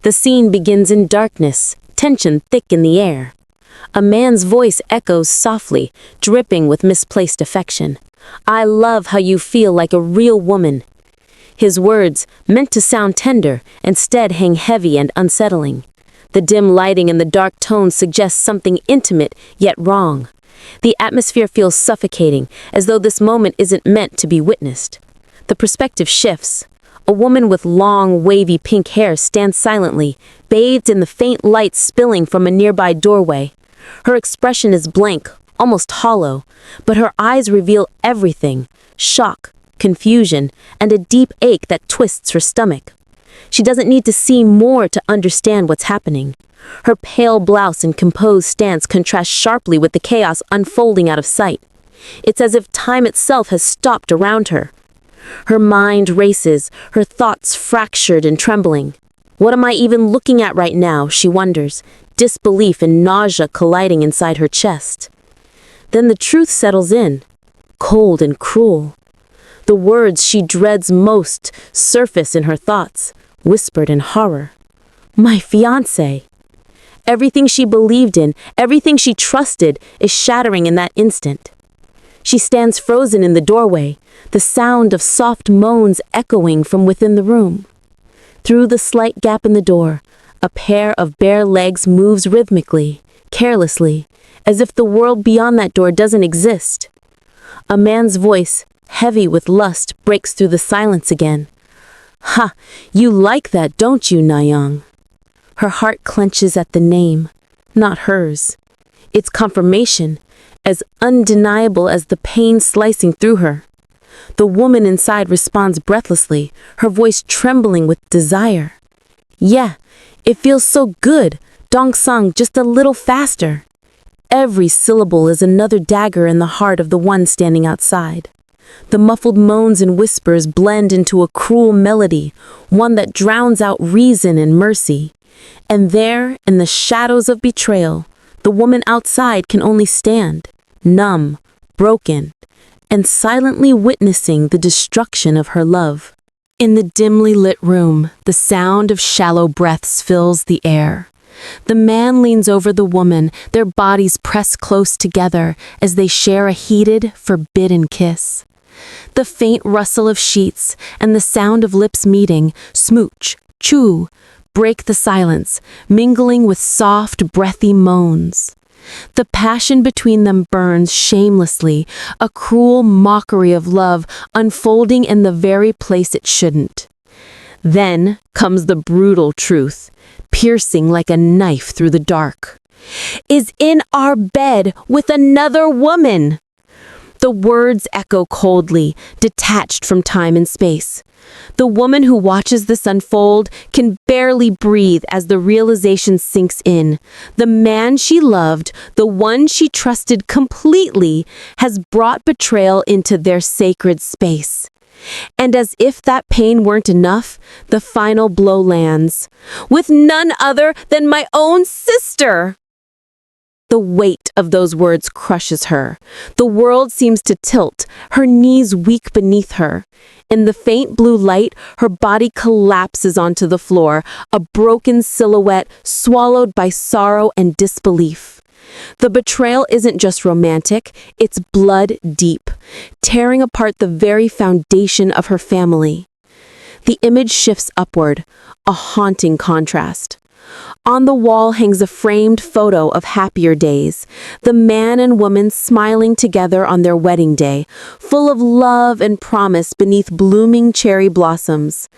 The scene begins in darkness, tension thick in the air. A man's voice echoes softly, dripping with misplaced affection. "I love how you feel like a real woman." His words, meant to sound tender, instead hang heavy and unsettling. The dim lighting and the dark tones suggest something intimate, yet wrong. The atmosphere feels suffocating, as though this moment isn't meant to be witnessed. The perspective shifts. A woman with long, wavy pink hair stands silently, bathed in the faint light spilling from a nearby doorway. Her expression is blank, almost hollow, but her eyes reveal everything: shock, confusion, and a deep ache that twists her stomach. She doesn't need to see more to understand what's happening. Her pale blouse and composed stance contrast sharply with the chaos unfolding out of sight. It's as if time itself has stopped around her. Her mind races, her thoughts fractured and trembling. What am I even looking at right now, she wonders, disbelief and nausea colliding inside her chest. Then the truth settles in, cold and cruel. The words she dreads most surface in her thoughts, whispered in horror. My fiancé. Everything she believed in, everything she trusted, is shattering in that instant. She stands frozen in the doorway, the sound of soft moans echoing from within the room. Through the slight gap in the door, a pair of bare legs moves rhythmically, carelessly, as if the world beyond that door doesn't exist. A man's voice, heavy with lust, breaks through the silence again. "Ha, you like that, don't you, Nayang?" Her heart clenches at the name, not hers. It's confirmation, as undeniable as the pain slicing through her. The woman inside responds breathlessly, her voice trembling with desire. "Yeah, it feels so good, Dong-sang, just a little faster." Every syllable is another dagger in the heart of the one standing outside. The muffled moans and whispers blend into a cruel melody, one that drowns out reason and mercy. And there, in the shadows of betrayal, the woman outside can only stand, numb, broken, and silently witnessing the destruction of her love. In the dimly lit room, the sound of shallow breaths fills the air. The man leans over the woman, their bodies press close together as they share a heated, forbidden kiss. The faint rustle of sheets and the sound of lips meeting, smooch, chew, break the silence, mingling with soft, breathy moans. The passion between them burns shamelessly, a cruel mockery of love unfolding in the very place it shouldn't. Then comes the brutal truth, piercing like a knife through the dark. "Is in our bed with another woman." The words echo coldly, detached from time and space. The woman who watches this unfold can barely breathe as the realization sinks in. The man she loved, the one she trusted completely, has brought betrayal into their sacred space. And as if that pain weren't enough, the final blow lands. "With none other than my own sister!" The weight of those words crushes her. The world seems to tilt, her knees weak beneath her. In the faint blue light, her body collapses onto the floor, a broken silhouette swallowed by sorrow and disbelief. The betrayal isn't just romantic, it's blood deep, tearing apart the very foundation of her family. The image shifts upward, a haunting contrast. On the wall hangs a framed photo of happier days, the man and woman smiling together on their wedding day, full of love and promise beneath blooming cherry blossoms.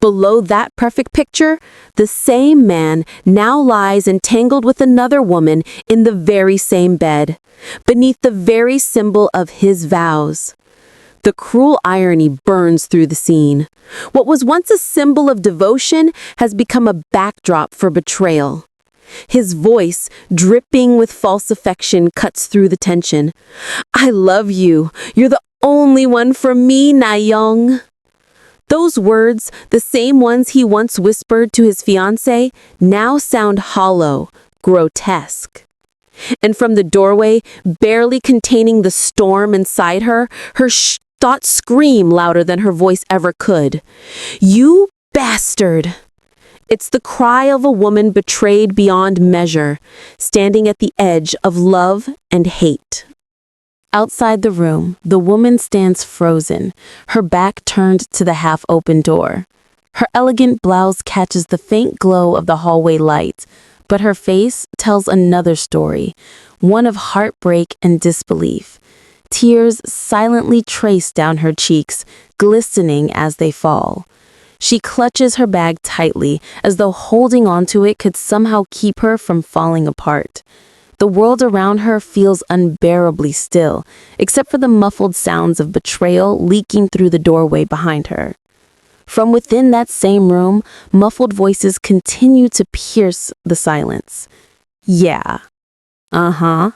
Below that perfect picture, the same man now lies entangled with another woman in the very same bed, beneath the very symbol of his vows. The cruel irony burns through the scene. What was once a symbol of devotion has become a backdrop for betrayal. His voice, dripping with false affection, cuts through the tension. "I love you. You're the only one for me, Nayong." Those words, the same ones he once whispered to his fiancée, now sound hollow, grotesque. And from the doorway, barely containing the storm inside her, her thoughts scream louder than her voice ever could. "You bastard!" It's the cry of a woman betrayed beyond measure, standing at the edge of love and hate. Outside the room, the woman stands frozen, her back turned to the half-open door. Her elegant blouse catches the faint glow of the hallway light, but her face tells another story, one of heartbreak and disbelief. Tears silently trace down her cheeks, glistening as they fall. She clutches her bag tightly, as though holding onto it could somehow keep her from falling apart. The world around her feels unbearably still, except for the muffled sounds of betrayal leaking through the doorway behind her. From within that same room, muffled voices continue to pierce the silence. Yeah. Uh-huh.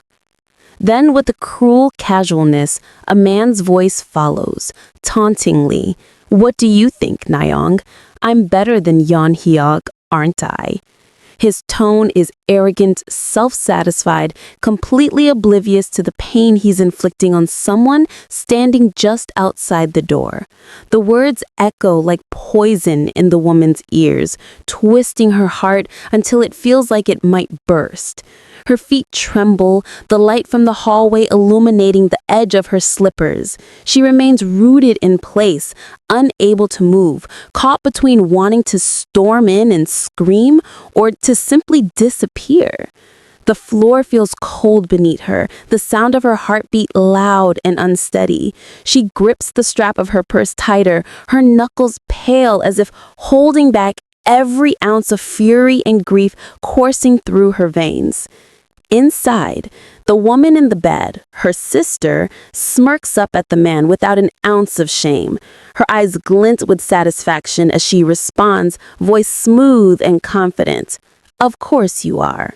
Then, with a cruel casualness, a man's voice follows, tauntingly. What do you think, Nyong? I'm better than Yeon Hyuk, aren't I? His tone is arrogant, self-satisfied, completely oblivious to the pain he's inflicting on someone standing just outside the door. The words echo like poison in the woman's ears, twisting her heart until it feels like it might burst. Her feet tremble, the light from the hallway illuminating the edge of her slippers. She remains rooted in place, unable to move, caught between wanting to storm in and scream or to simply disappear. The floor feels cold beneath her, the sound of her heartbeat loud and unsteady. She grips the strap of her purse tighter, her knuckles pale as if holding back every ounce of fury and grief coursing through her veins. Inside, the woman in the bed, her sister, smirks up at the man without an ounce of shame. Her eyes glint with satisfaction as she responds, voice smooth and confident. Of course you are.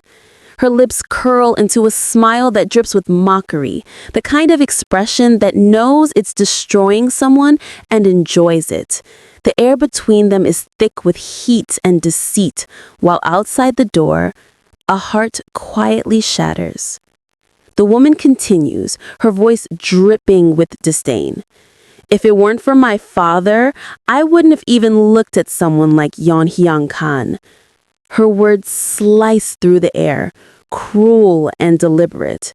Her lips curl into a smile that drips with mockery, the kind of expression that knows it's destroying someone and enjoys it. The air between them is thick with heat and deceit, while outside the door, a heart quietly shatters. The woman continues, her voice dripping with disdain. If it weren't for my father, I wouldn't have even looked at someone like Yeon Hyung Khan. Her words slice through the air, cruel and deliberate.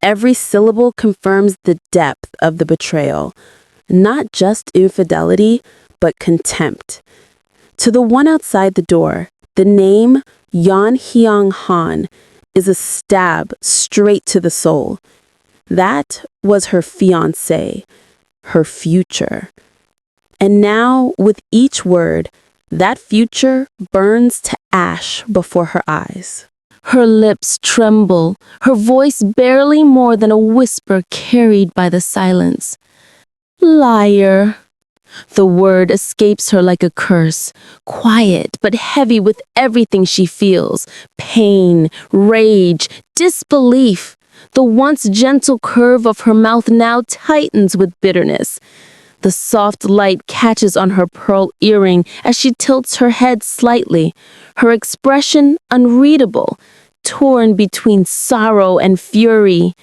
Every syllable confirms the depth of the betrayal, not just infidelity, but contempt. To the one outside the door, the name Yeon Hyung Han is a stab straight to the soul. That was her fiancé, her future. And now, with each word, that future burns to ash before her eyes. Her lips tremble, her voice barely more than a whisper carried by the silence. Liar. The word escapes her like a curse, quiet but heavy with everything she feels, pain, rage, disbelief. The once gentle curve of her mouth now tightens with bitterness. The soft light catches on her pearl earring as she tilts her head slightly, her expression unreadable, torn between sorrow and fury.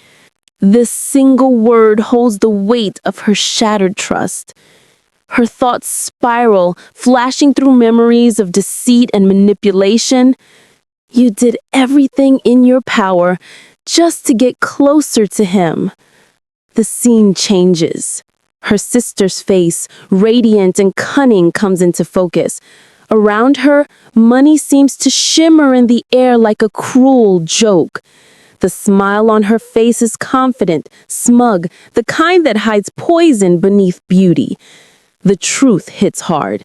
This single word holds the weight of her shattered trust. Her thoughts spiral, flashing through memories of deceit and manipulation. You did everything in your power just to get closer to him. The scene changes. Her sister's face, radiant and cunning, comes into focus. Around her, money seems to shimmer in the air like a cruel joke. The smile on her face is confident, smug, the kind that hides poison beneath beauty. The truth hits hard.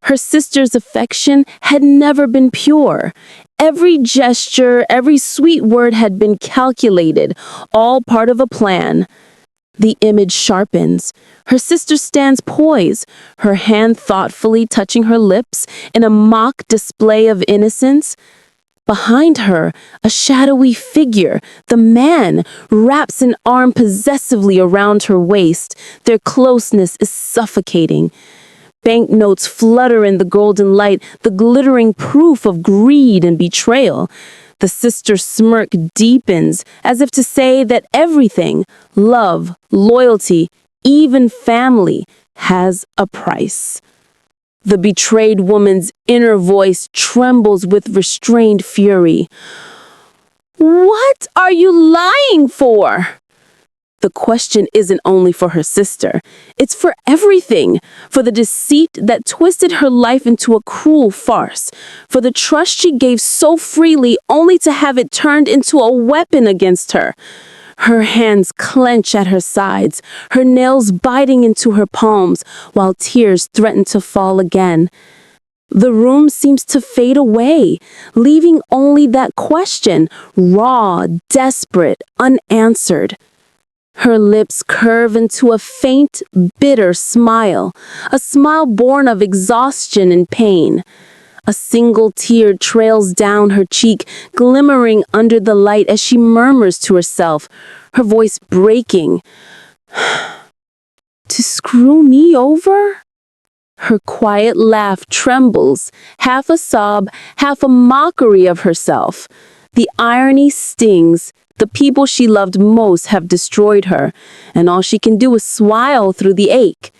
Her sister's affection had never been pure. Every gesture, every sweet word had been calculated, all part of a plan. The image sharpens. Her sister stands poised, her hand thoughtfully touching her lips in a mock display of innocence. Behind her, a shadowy figure, the man, wraps an arm possessively around her waist. Their closeness is suffocating. Banknotes flutter in the golden light, the glittering proof of greed and betrayal. The sister's smirk deepens, as if to say that everything, love, loyalty, even family, has a price. The betrayed woman's inner voice trembles with restrained fury. What are you lying for? The question isn't only for her sister. It's for everything. For the deceit that twisted her life into a cruel farce. For the trust she gave so freely only to have it turned into a weapon against her. Her hands clench at her sides, her nails biting into her palms, while tears threaten to fall again. The room seems to fade away, leaving only that question, raw, desperate, unanswered. Her lips curve into a faint, bitter smile, a smile born of exhaustion and pain. A single tear trails down her cheek, glimmering under the light as she murmurs to herself, her voice breaking. To screw me over? Her quiet laugh trembles, half a sob, half a mockery of herself. The irony stings. The people she loved most have destroyed her, and all she can do is smile through the ache.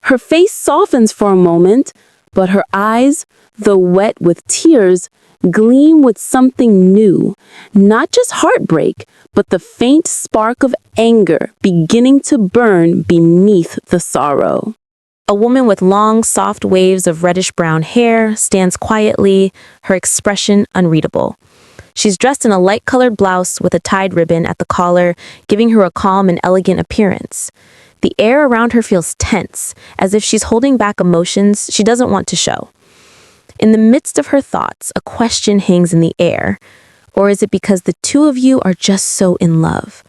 Her face softens for a moment, but her eyes, though wet with tears, gleam with something new, not just heartbreak, but the faint spark of anger beginning to burn beneath the sorrow. A woman with long, soft waves of reddish-brown hair stands quietly, her expression unreadable. She's dressed in a light-colored blouse with a tied ribbon at the collar, giving her a calm and elegant appearance. The air around her feels tense, as if she's holding back emotions she doesn't want to show. In the midst of her thoughts, a question hangs in the air. Or is it because the two of you are just so in love?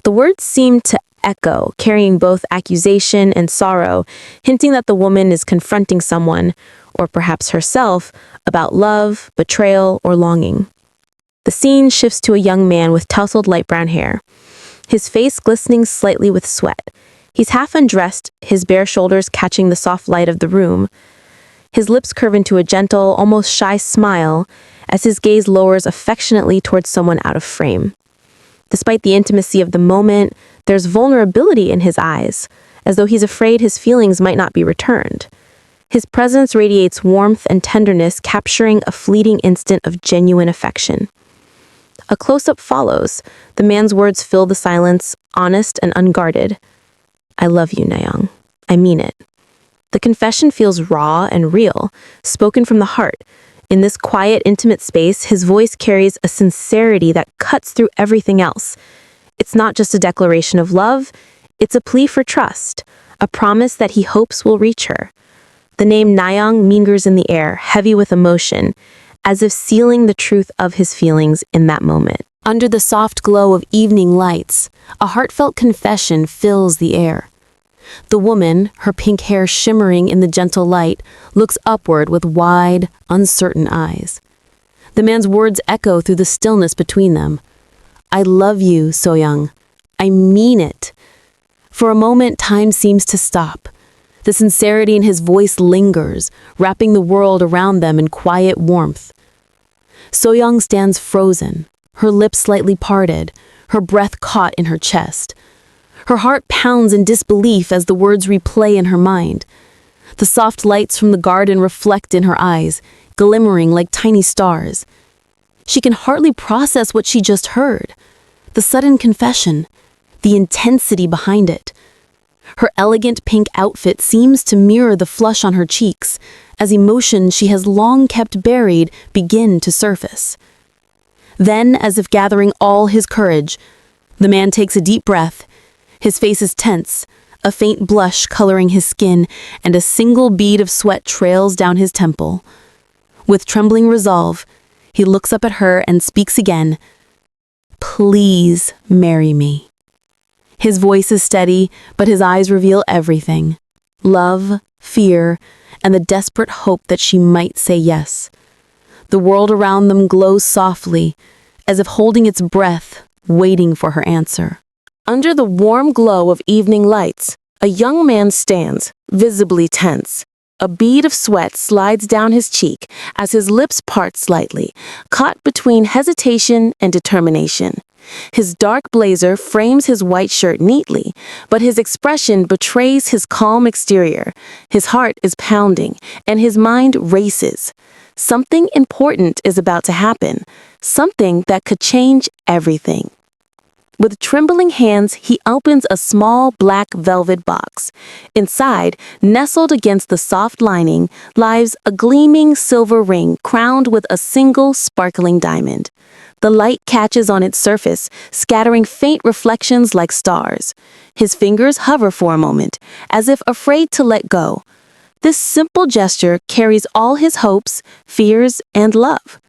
The words seem to echo, carrying both accusation and sorrow, hinting that the woman is confronting someone, or perhaps herself, about love, betrayal, or longing. The scene shifts to a young man with tousled light brown hair, his face glistening slightly with sweat. He's half undressed, his bare shoulders catching the soft light of the room. His lips curve into a gentle, almost shy smile as his gaze lowers affectionately towards someone out of frame. Despite the intimacy of the moment, there's vulnerability in his eyes, as though he's afraid his feelings might not be returned. His presence radiates warmth and tenderness, capturing a fleeting instant of genuine affection. A close-up follows. The man's words fill the silence, honest and unguarded. I love you, Nayang. I mean it. The confession feels raw and real, spoken from the heart. In this quiet, intimate space, his voice carries a sincerity that cuts through everything else. It's not just a declaration of love, it's a plea for trust, a promise that he hopes will reach her. The name Nayang lingers in the air, heavy with emotion, as if sealing the truth of his feelings in that moment. Under the soft glow of evening lights, a heartfelt confession fills the air. The woman, her pink hair shimmering in the gentle light, looks upward with wide, uncertain eyes. The man's words echo through the stillness between them. I love you, So-young. I mean it. For a moment, time seems to stop. The sincerity in his voice lingers, wrapping the world around them in quiet warmth. So-young stands frozen, her lips slightly parted, her breath caught in her chest. Her heart pounds in disbelief as the words replay in her mind. The soft lights from the garden reflect in her eyes, glimmering like tiny stars. She can hardly process what she just heard. The sudden confession, the intensity behind it. Her elegant pink outfit seems to mirror the flush on her cheeks, as emotions she has long kept buried begin to surface. Then, as if gathering all his courage, the man takes a deep breath. His face is tense, a faint blush coloring his skin, and a single bead of sweat trails down his temple. With trembling resolve, he looks up at her and speaks again. Please marry me. His voice is steady, but his eyes reveal everything. Love, fear, and the desperate hope that she might say yes. The world around them glows softly, as if holding its breath, waiting for her answer. Under the warm glow of evening lights, a young man stands, visibly tense. A bead of sweat slides down his cheek as his lips part slightly, caught between hesitation and determination. His dark blazer frames his white shirt neatly, but his expression betrays his calm exterior. His heart is pounding, and his mind races. Something important is about to happen, something that could change everything. With trembling hands, he opens a small black velvet box. Inside, nestled against the soft lining, lies a gleaming silver ring crowned with a single sparkling diamond. The light catches on its surface, scattering faint reflections like stars. His fingers hover for a moment, as if afraid to let go. This simple gesture carries all his hopes, fears, and love.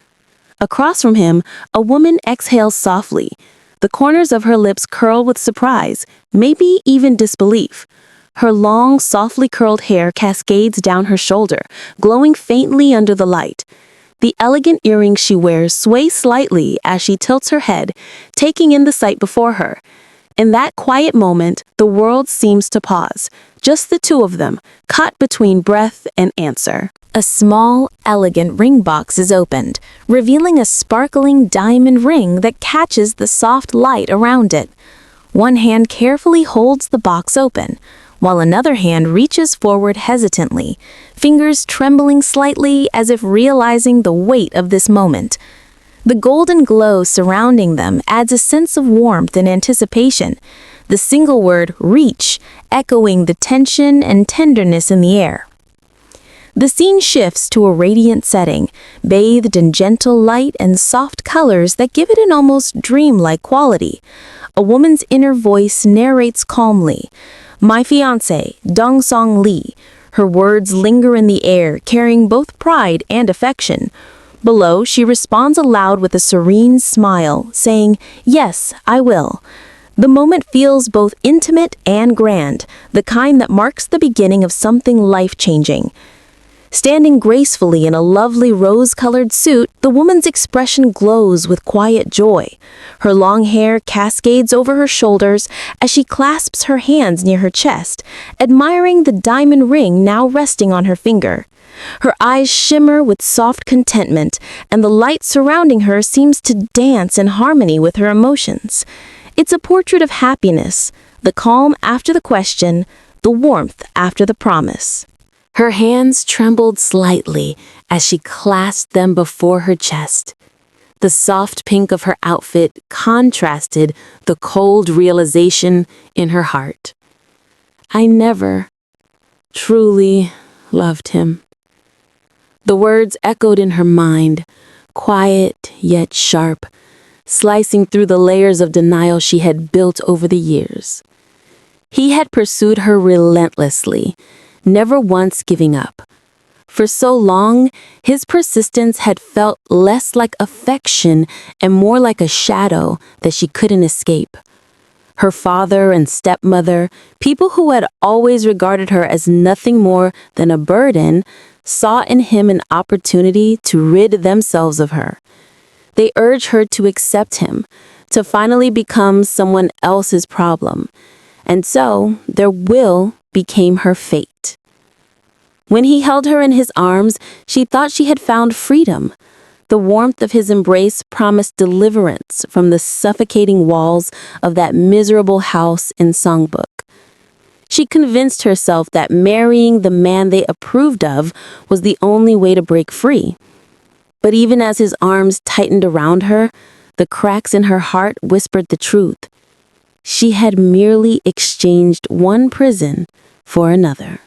Across from him, a woman exhales softly. The corners of her lips curl with surprise, maybe even disbelief. Her long, softly curled hair cascades down her shoulder, glowing faintly under the light. The elegant earrings she wears sway slightly as she tilts her head, taking in the sight before her. In that quiet moment, the world seems to pause, just the two of them, caught between breath and answer. A small, elegant ring box is opened, revealing a sparkling diamond ring that catches the soft light around it. One hand carefully holds the box open, while another hand reaches forward hesitantly, fingers trembling slightly as if realizing the weight of this moment. The golden glow surrounding them adds a sense of warmth and anticipation, the single word reach echoing the tension and tenderness in the air. The scene shifts to a radiant setting, bathed in gentle light and soft colors that give it an almost dreamlike quality. A woman's inner voice narrates calmly, "My fiancé, Dong-song Lee." Her words linger in the air, carrying both pride and affection. Below, she responds aloud with a serene smile, saying, "Yes, I will." The moment feels both intimate and grand, the kind that marks the beginning of something life-changing. Standing gracefully in a lovely rose-colored suit, the woman's expression glows with quiet joy. Her long hair cascades over her shoulders as she clasps her hands near her chest, admiring the diamond ring now resting on her finger. Her eyes shimmer with soft contentment, and the light surrounding her seems to dance in harmony with her emotions. It's a portrait of happiness, the calm after the question, the warmth after the promise. Her hands trembled slightly as she clasped them before her chest. The soft pink of her outfit contrasted the cold realization in her heart. I never truly loved him. The words echoed in her mind, quiet yet sharp, slicing through the layers of denial she had built over the years. He had pursued her relentlessly, never once giving up. For so long, his persistence had felt less like affection and more like a shadow that she couldn't escape. Her father and stepmother, people who had always regarded her as nothing more than a burden, saw in him an opportunity to rid themselves of her. They urged her to accept him, to finally become someone else's problem. And so, their will became her fate. When he held her in his arms, she thought she had found freedom. The warmth of his embrace promised deliverance from the suffocating walls of that miserable house in Songbuk. She convinced herself that marrying the man they approved of was the only way to break free. But even as his arms tightened around her, the cracks in her heart whispered the truth. She had merely exchanged one prison for another.